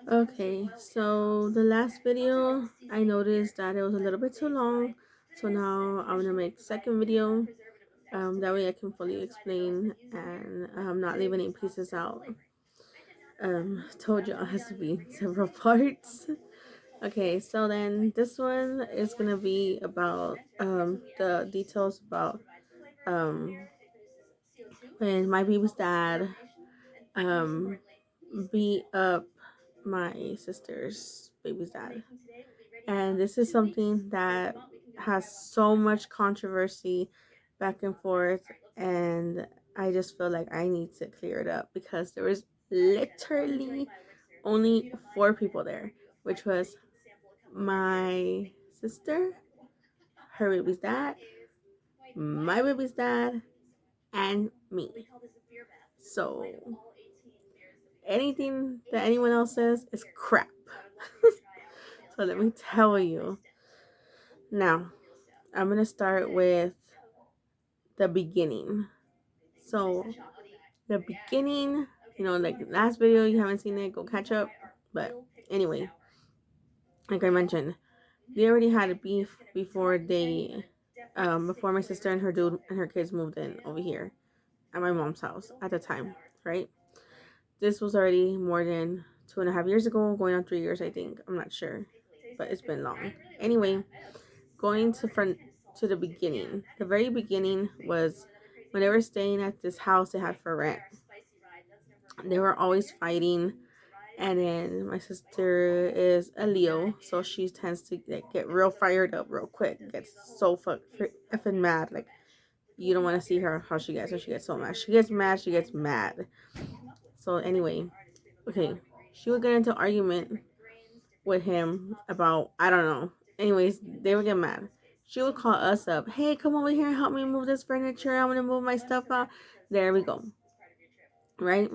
Okay, so the last video I noticed that it was a little bit too long, so now I'm gonna make second video. That way I can fully explain and not leave any pieces out. Told you it has to be several parts. Okay, so then this one is gonna be about the details about um when my baby's dad um beat up my sister's baby's dad. And this is something that has so much controversy back and forth, and I just feel like I need to clear it up because there was literally only four people there, which was my sister, her baby's dad, my baby's dad, and me. So anything that anyone else says is crap. So let me tell you. Now, I'm going to start with the beginning. So, the beginning, like last video, you haven't seen it, go catch up. But anyway, like I mentioned, they already had a beef before my sister and her dude and her kids moved in over here at my mom's house at the time, right? This was already more than 2.5 years ago, going on 3 years, I think. I'm not sure, but it's been long. Anyway, going to the beginning. The very beginning was when they were staying at this house they had for rent. They were always fighting, and then my sister is a Leo, so she tends to get real fired up real quick. Gets so effing mad. Like you don't want to see her how she gets. So she gets so mad. She gets mad. She gets mad. So anyway, okay, she would get into argument with him about I don't know. Anyways, they would get mad. She would call us up. Hey, come over here and help me move this furniture. I'm gonna move my stuff out. There we go. Right?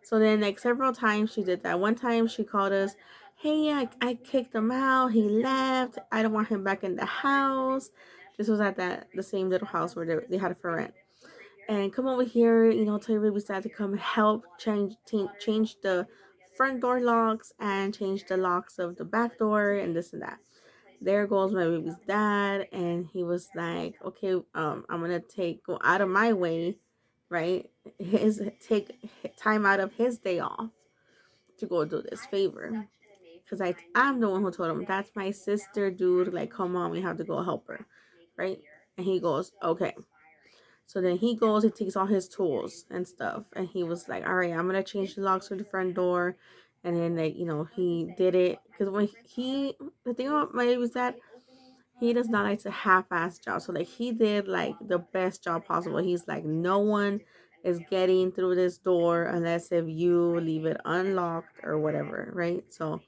So then like several times she did that. One time she called us, hey, I kicked him out. He left. I don't want him back in the house. This was at the same little house where they had it for rent. And come over here, tell your baby's dad to come help change the front door locks and change the locks of the back door and this and that. There goes my baby's dad, and he was like, okay, I'm gonna go out of my way, right? Take time out of his day off to go do this favor. Because I'm the one who told him, that's my sister, dude. Like, come on, we have to go help her, right? And he goes, okay. So then he goes, he takes all his tools and stuff, and he was like, all right, I'm gonna change the locks for the front door. And then, like, he did it. Because the thing about my baby is that he does not like to half-ass job. So, like, he did, like, the best job possible. He's like, no one is getting through this door unless if you leave it unlocked or whatever, right? So,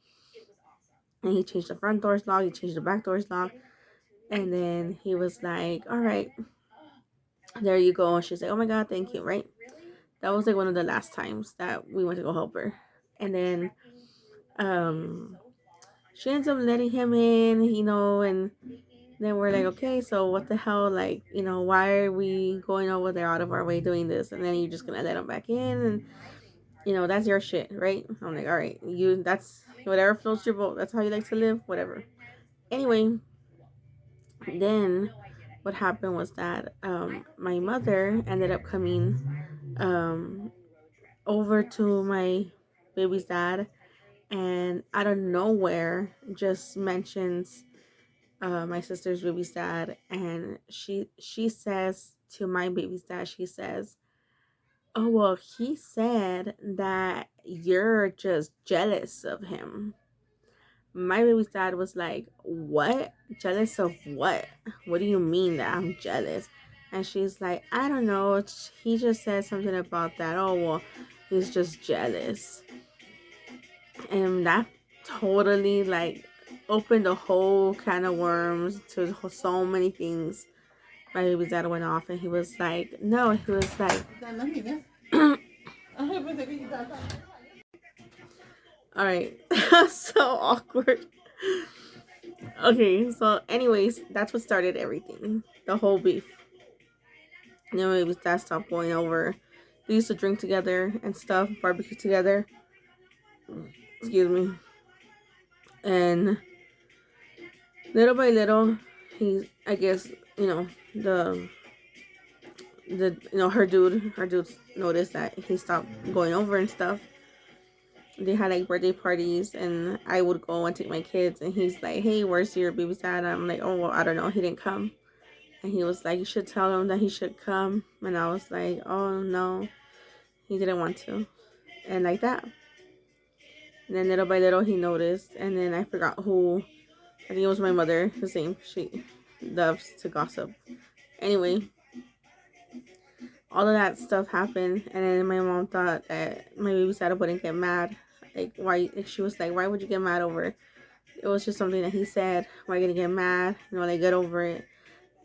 and he changed the front door's lock, he changed the back door's lock. And then he was like, all right, there you go. And she's like, oh my God, thank you, right? That was like one of the last times that we went to go help her. And then um she ends up letting him in, and then we're like, okay, so what the hell, like, why are we going over there out of our way doing this? And then you're just gonna let him back in, and that's your shit, right? I'm like, all right, that's whatever floats your boat. That's how you like to live, whatever. Anyway, then what happened was that my mother ended up coming um over to my baby's dad, and out of nowhere just mentions my sister's baby's dad, and she says to my baby's dad, she says, oh well, he said that you're just jealous of him. My baby's dad was like, what? Jealous of what? What do you mean that I'm jealous? And she's like, I don't know, he just said something about that. Oh well, he's just jealous. And that totally like opened a whole can of worms to so many things. My baby's dad went off, and he was like, no, he was like, all right. So awkward. Okay, so anyways, that's what started everything, the whole beef. And then my baby's dad stopped going over. We used to drink together and stuff, barbecue together. Excuse me. And little by little, I guess, the her dude noticed that he stopped going over and stuff. They had like birthday parties, and I would go and take my kids, and he's like, hey, where's your baby's dad? I'm like, oh, well, I don't know, he didn't come. And he was like, you should tell him that he should come. And I was like, oh no, he didn't want to. And like that. And then little by little he noticed, and then I forgot who. I think it was my mother. The same. She loves to gossip. Anyway, all of that stuff happened, and then my mom thought that my babysitter wouldn't get mad. Like, why? Like, she was like, why would you get mad over it? It was just something that he said. Why are you gonna get mad? Like, get over it.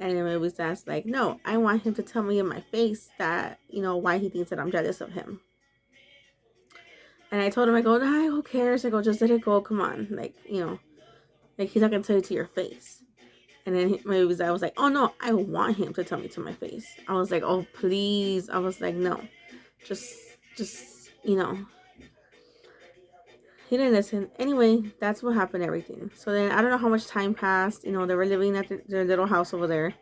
And then my babysitter's like, no, I want him to tell me in my face that, why he thinks that I'm jealous of him. And I told him, I go, nah, who cares? I go, just let it go. Come on. Like, like, he's not gonna tell you to your face. And then my babysitter was like, oh no, I want him to tell me to my face. I was like, oh please. I was like, no, just he didn't listen. Anyway, that's what happened, everything. So then I don't know how much time passed. They were living at their little house over there.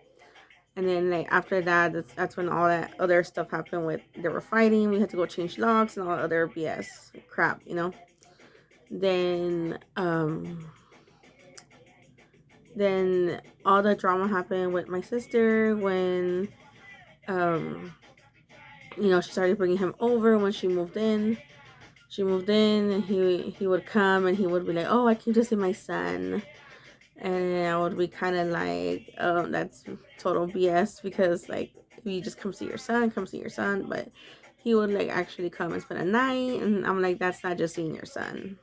And then like after that, that's when all that other stuff happened with they were fighting. We had to go change locks and all other BS crap, Then then all the drama happened with my sister when she started bringing him over when she moved in. She moved in, and he would come, and he would be like, oh, I came to see my son. And I would be kind of like, oh, that's total BS, because like, if you just come see your son, come see your son. But he would like actually come and spend a night, and I'm like, that's not just seeing your son.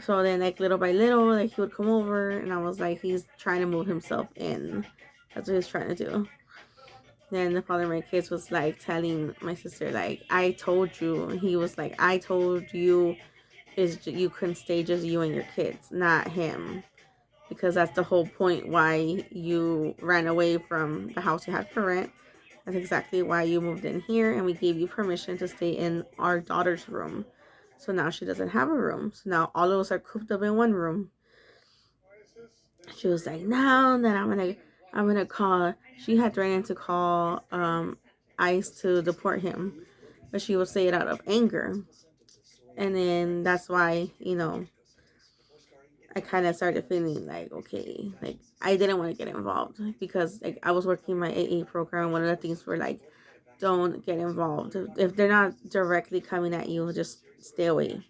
So then like little by little, like he would come over, and I was like, he's trying to move himself in. That's what he's trying to do. Then the father of my kids was like telling my sister, like, I told you. And he was like, I told you you couldn't stay just you and your kids, not him. Because that's the whole point why you ran away from the house you had for rent. That's exactly why you moved in here, and we gave you permission to stay in our daughter's room. So now she doesn't have a room. So now all of us are cooped up in one room. She was like, now that I'm gonna call. She had threatened to call ICE to deport him, but she would say it out of anger. And then that's why I kind of started feeling like, okay, like I didn't want to get involved, because like I was working my AA program. One of the things were like, don't get involved if they're not directly coming at you, just stay away.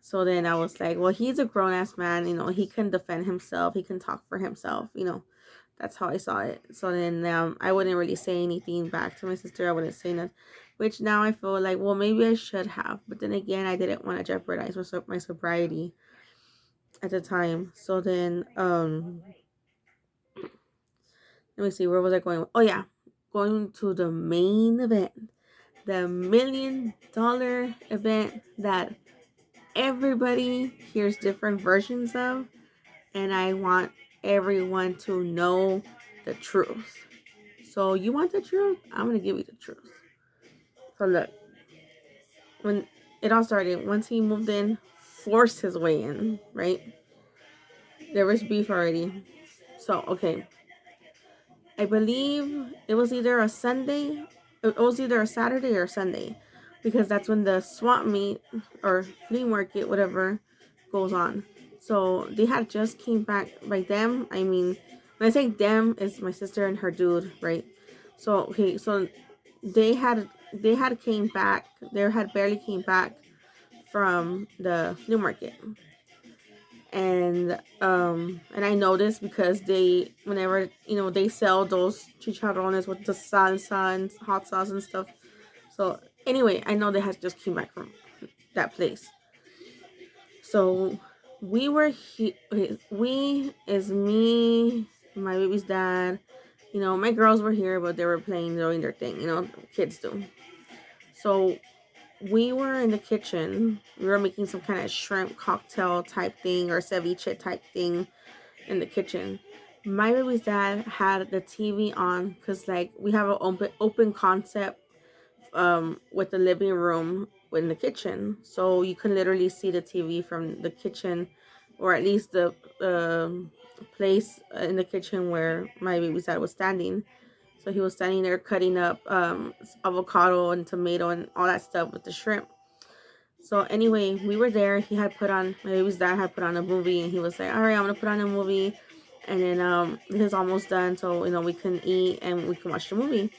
So then I was like, well, he's a grown-ass man, he can defend himself, he can talk for himself, that's how I saw it. So then I wouldn't really say anything back to my sister. I wouldn't say nothing, which now I feel like, well, maybe I should have, but then again, I didn't want to jeopardize my sobriety at the time. So then let me see, where was I going? Oh yeah, going to the main event, the $1 million event that everybody hears different versions of, and I want everyone to know the truth. So you want the truth? I'm gonna give you the truth. So look, when it all started, once he moved in, forced his way in, right? There was beef already. So okay, I believe it was either a Sunday, it was either a Saturday or a Sunday, because that's when the swap meet or flea market, whatever, goes on. So they had just came back. By them, I mean, when I say them, it's my sister and her dude, right? So okay, so they had came back. They had barely came back from the flea market. And I know this because they, whenever they sell those chicharrones with the salsa and hot sauce and stuff. So anyway, I know they had just came back from that place. So we were we is me, my baby's dad, my girls were here, but they were doing their thing, kids do. So we were in the kitchen. We were making some kind of shrimp cocktail type thing or ceviche type thing in the kitchen. My baby's dad had the TV on because like we have an open concept with the living room in the kitchen, so you can literally see the TV from the kitchen, or at least the place in the kitchen where my baby's dad was standing. So he was standing there cutting up avocado and tomato and all that stuff with the shrimp. So anyway, we were there. He had put on, my baby's dad had put on a movie, and he was like, all right, I'm gonna put on a movie, and then this is almost done, so we can eat and we can watch the movie,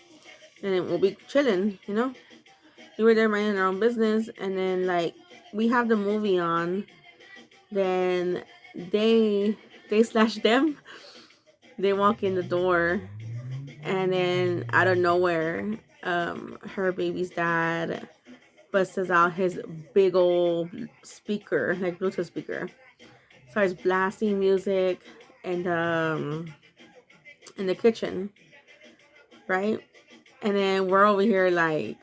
and then we'll be chilling. We were there minding our own business, and then like we have the movie on, then they slash them, they walk in the door, and then out of nowhere, her baby's dad busts out his big old speaker, like Bluetooth speaker, starts blasting music, and in the kitchen, right? And then we're over here like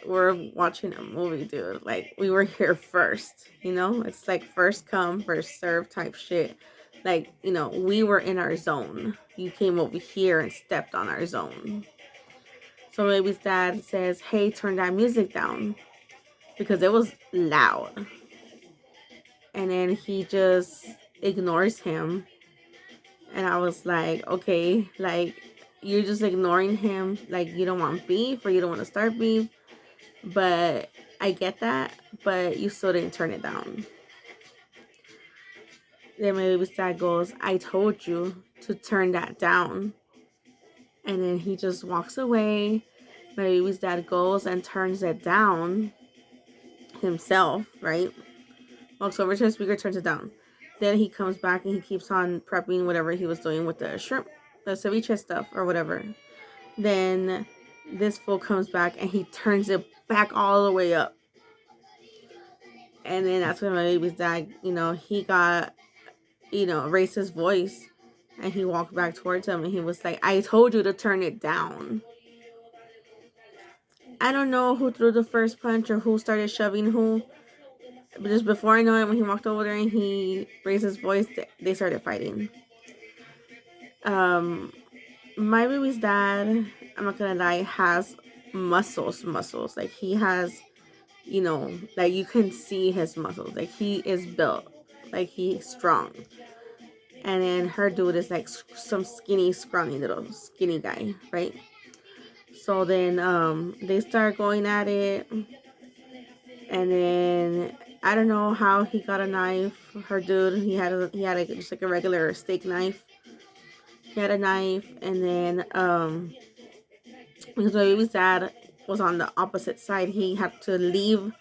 we're watching a movie, dude. Like we were here first, It's like first come, first serve type shit. Like, we were in our zone. You came over here and stepped on our zone. So baby's dad says, hey, turn that music down, because it was loud. And then he just ignores him. And I was like, okay, like you're just ignoring him, like you don't want beef or you don't want to start beef. But I get that, but you still didn't turn it down. Then my baby's dad goes, I told you to turn that down. And then he just walks away. My baby's dad goes and turns it down himself, right? Walks over to the speaker, turns it down. Then he comes back and he keeps on prepping whatever he was doing with the shrimp, the ceviche stuff or whatever. Then this fool comes back and he turns it back all the way up. And then that's when my baby's dad, he got, raised his voice, and he walked back towards him and he was like, I told you to turn it down. I don't know who threw the first punch or who started shoving who, but just before I know it, when he walked over there and he raised his voice, they started fighting. My baby's dad, I'm not gonna lie, has muscles. Like he has, like you can see his muscles. Like he is built, like he's strong. And then her dude is like some skinny, scrawny little skinny guy, right? So then they start going at it, and then I don't know how he got a knife. Her dude, he had just like a regular steak knife. He had a knife, and then because my baby's dad was on the opposite side, he had to leave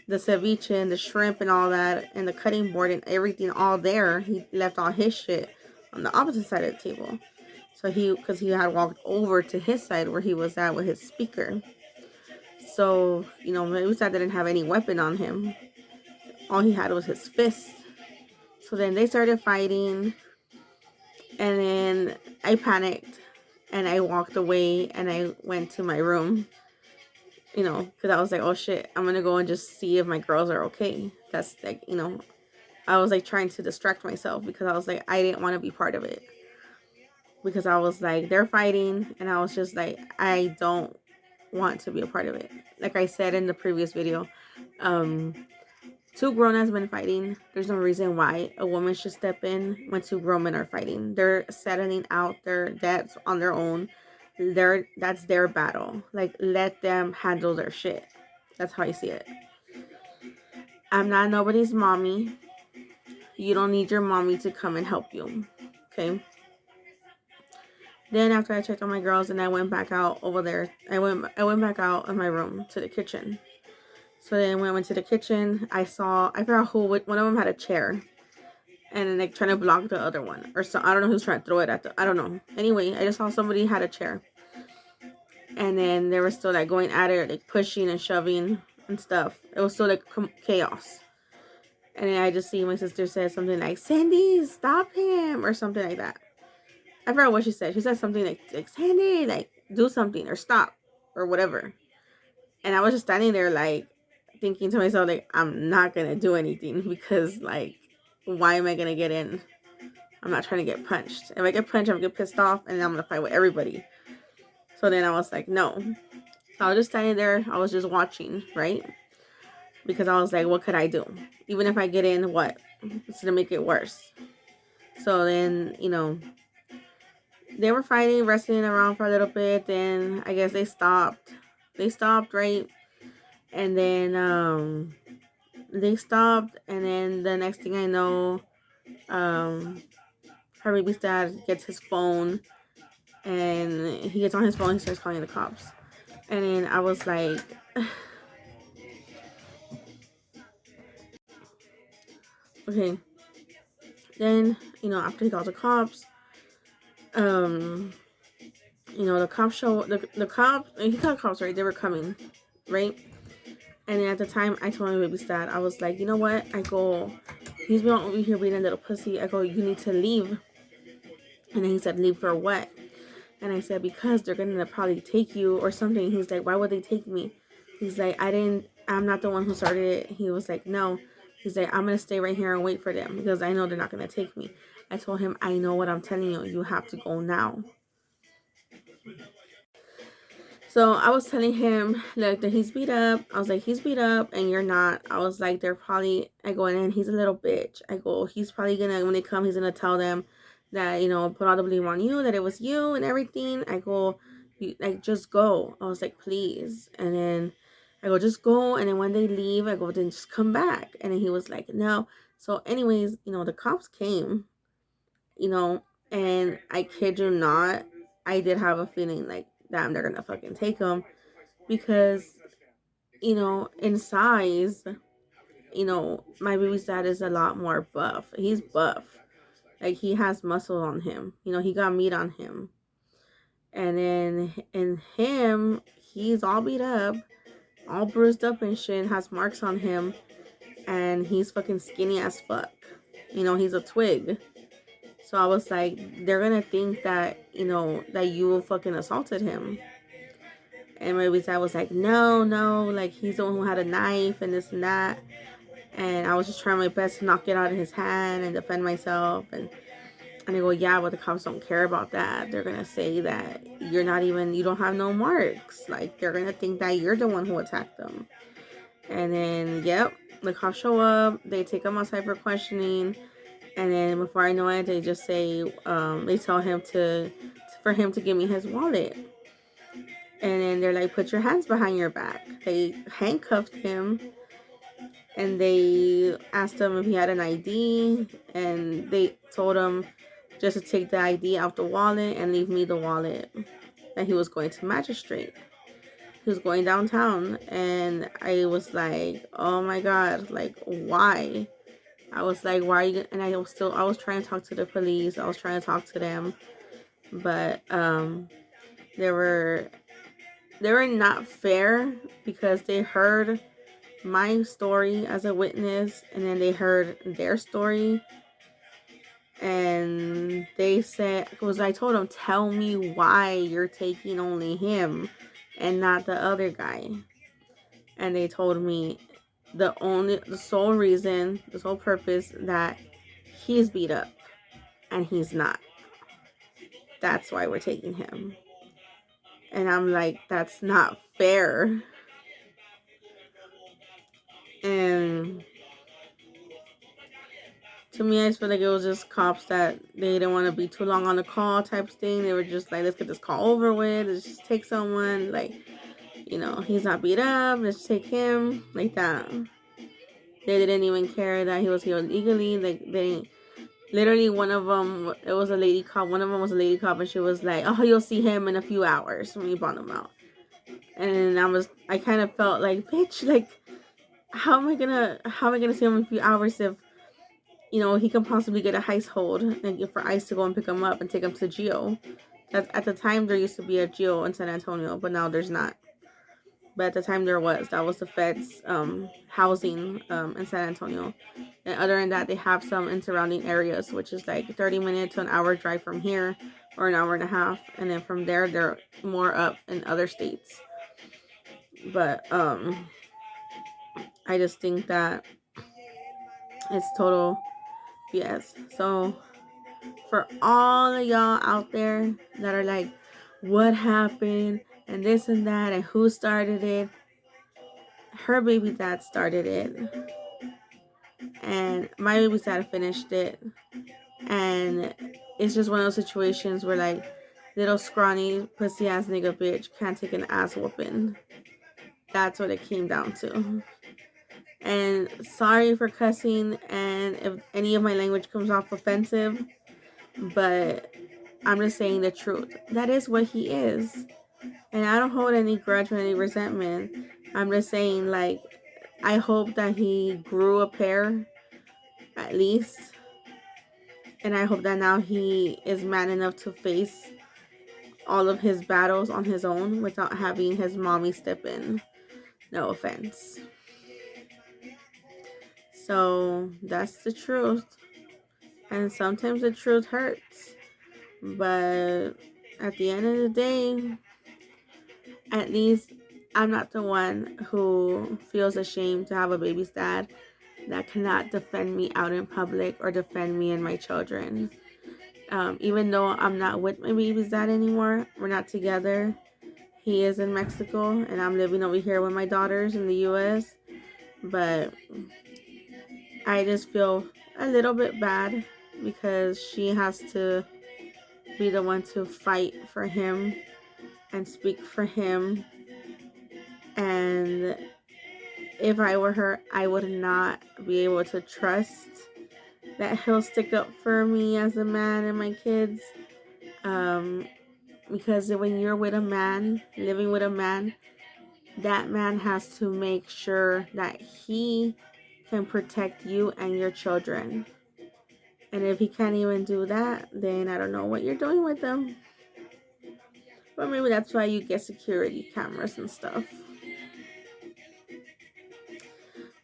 the ceviche and the shrimp and all that and the cutting board and everything all there. He left all his shit on the opposite side of the table. So because he had walked over to his side where he was at with his speaker. So, my baby's dad didn't have any weapon on him. All he had was his fist. So then they started fighting, and then I panicked and I walked away and I went to my room, because I was like, oh shit, I'm gonna go and just see if my girls are okay. That's like, I was like trying to distract myself because I was like, I didn't want to be part of it, because I was like, they're fighting, and I was just like, I don't want to be a part of it. Like I said in the previous video, two grown-ass men fighting, there's no reason why a woman should step in when two grown men are fighting. They're settling out their debts on their own. That's their battle. Like, let them handle their shit. That's how I see it. I'm not nobody's mommy. You don't need your mommy to come and help you. Okay? Then after I checked on my girls and I went back out over there, I went back out of my room to the kitchen. So then when I went to the kitchen, I forgot who, one of them had a chair. And then like trying to block the other one. Or so, I don't know who's trying to throw it at I don't know. Anyway, I just saw somebody had a chair. And then they were still like going at it, like pushing and shoving and stuff. It was still like chaos. And then I just see my sister said something like, Sandy, stop him, or something like that. I forgot what she said. She said something like Sandy, like do something or stop or whatever. And I was just standing there like thinking to myself, like, I'm not gonna do anything, because like, why am I gonna get in? I'm not trying to get punched. If I get punched, I'm gonna get pissed off and I'm gonna fight with everybody. So then I was like, no. So I was just standing there. I was just watching, right? because I was like, what could I do? Even if I get in, what? It's gonna make it worse. So then, they were fighting, wrestling around for a little bit. Then I guess they stopped. They stopped, right? And then they stopped. And then the next thing I know, her baby's dad gets his phone, and he gets on his phone and starts calling the cops. And then I was like, okay. Then, after he calls the cops, um, the cops show the cops. He called the cops, right? They were coming, right? And then at the time, I told my baby's dad, I was like, you know what? I go, he's been over here being a little pussy. I go, you need to leave. And then he said, leave for what? And I said, because they're gonna probably take you or something. He's like, why would they take me? He's like, I'm not the one who started it. He was like, no. He's like, I'm gonna stay right here and wait for them because I know they're not gonna take me. I told him, I know what I'm telling you. You have to go now. So I was telling him, like, that he's beat up. I was like, he's beat up and you're not. I was like, they're probably, I go, and he's a little bitch. I go, he's probably gonna, when they come, he's gonna tell them that, put all the blame on you, that it was you and everything. I go, like, just go. I was like, please. And then I go, just go. And then when they leave, I go, then just come back. And then he was like, no. So anyways, the cops came, and I kid you not, I did have a feeling like, damn, they're gonna fucking take him because, in size, my baby's dad is a lot more buff. He's buff. Like, he has muscle on him. He got meat on him. And then in him, he's all beat up, all bruised up and shit, has marks on him, and he's fucking skinny as fuck. He's a twig. So I was like, they're gonna think that, that you fucking assaulted him. And my dad was like, no, like, he's the one who had a knife and this and that. And I was just trying my best to knock it out of his hand and defend myself. And I go, yeah, but the cops don't care about that. They're gonna say that you don't have no marks. Like, they're gonna think that you're the one who attacked them. And then, yep, the cops show up. They take him outside for questioning. And then before I know it, they just say, they tell him for him to give me his wallet. And then they're like, put your hands behind your back. They handcuffed him. And they asked him if he had an ID. And they told him just to take the ID out the wallet and leave me the wallet. That he was going to magistrate. He was going downtown. And I was like, oh my God, like, why? I was like, why are you? And I was trying to talk to the police. I was trying to talk to them. But they were not fair because they heard my story as a witness and then they heard their story. And they said, because I told them, tell me why you're taking only him and not the other guy. And they told me the sole reason, the sole purpose that he's beat up and he's not. That's why we're taking him. And I'm like, that's not fair. And to me, I just feel like it was just cops that they didn't want to be too long on the call type thing. They were just like, let's get this call over with. Let's just take someone. Like, he's not beat up. Let's take him. Like that. They didn't even care that he was here illegally. Like, they literally, one of them, it was a lady cop. One of them was a lady cop, and she was like, oh, you'll see him in a few hours when you bond him out. And I kind of felt like, bitch, like, how am I gonna see him in a few hours if, he can possibly get a ICE hold and for ICE to go and pick him up and take him to jail. At the time, there used to be a jail in San Antonio, but now there's not. But at the time, there was. That was the feds' housing in San Antonio. And other than that, they have some in surrounding areas, which is like 30-minute to an hour drive from here, or an hour and a half. And then from there, they're more up in other states. But I just think that it's total BS. So for all of y'all out there that are like, what happened and this and that and who started it, her baby dad started it, and my baby dad finished it. And it's just one of those situations where, like, little scrawny pussy ass nigga bitch can't take an ass whooping. That's what it came down to. And sorry for cussing, and if any of my language comes off offensive, but I'm just saying the truth. That is what he is. And I don't hold any grudge or any resentment. I'm just saying, like, I hope that he grew a pair, at least. And I hope that now he is man enough to face all of his battles on his own without having his mommy step in. No offense. So that's the truth. And sometimes the truth hurts. But at the end of the day, at least I'm not the one who feels ashamed to have a baby's dad that cannot defend me out in public or defend me and my children. Even though I'm not with my baby's dad anymore, we're not together. He is in Mexico and I'm living over here with my daughters in the US. But I just feel a little bit bad because she has to be the one to fight for him and speak for him. And if I were her, I would not be able to trust that he'll stick up for me as a man and my kids. Because when you're with a man, living with a man, that man has to make sure that he can protect you and your children. And if he can't even do that, then I don't know what you're doing with them. But maybe that's why you get security cameras and stuff.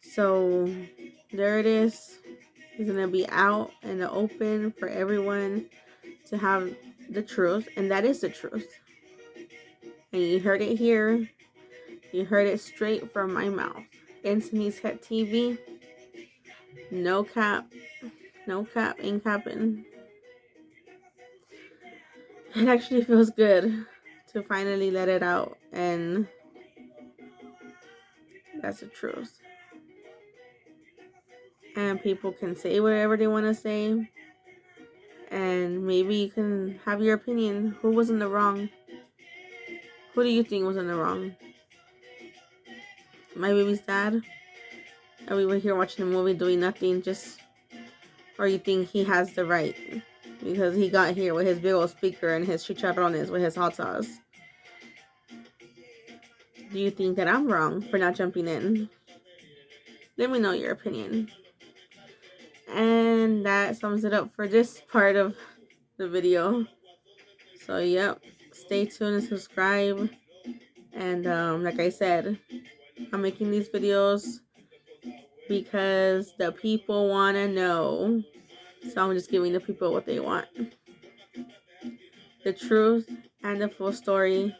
So there it is. It's going to be out in the open for everyone to have the truth. And that is the truth. And you heard it here. You heard it straight from my mouth. Anthony's Head TV. No cap. No cap. Ain't capping. It actually feels good to finally let it out. And that's the truth. And people can say whatever they want to say. And maybe you can have your opinion. Who was in the wrong? Who do you think was in the wrong? My baby's dad? And we were here watching a movie doing nothing, or you think he has the right because he got here with his big old speaker and his chicharrones with his hot sauce? Do you think that I'm wrong for not jumping in? Let me know your opinion. And that sums it up for this part of the video. So yep, stay tuned and subscribe. And like I said, I'm making these videos because the people want to know. So I'm just giving the people what they want. The truth and the full story.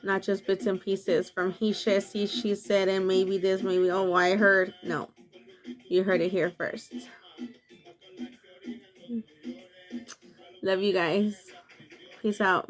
Not just bits and pieces from he said, she said, and maybe this, maybe, oh, I heard. No. You heard it here first. Love you guys. Peace out.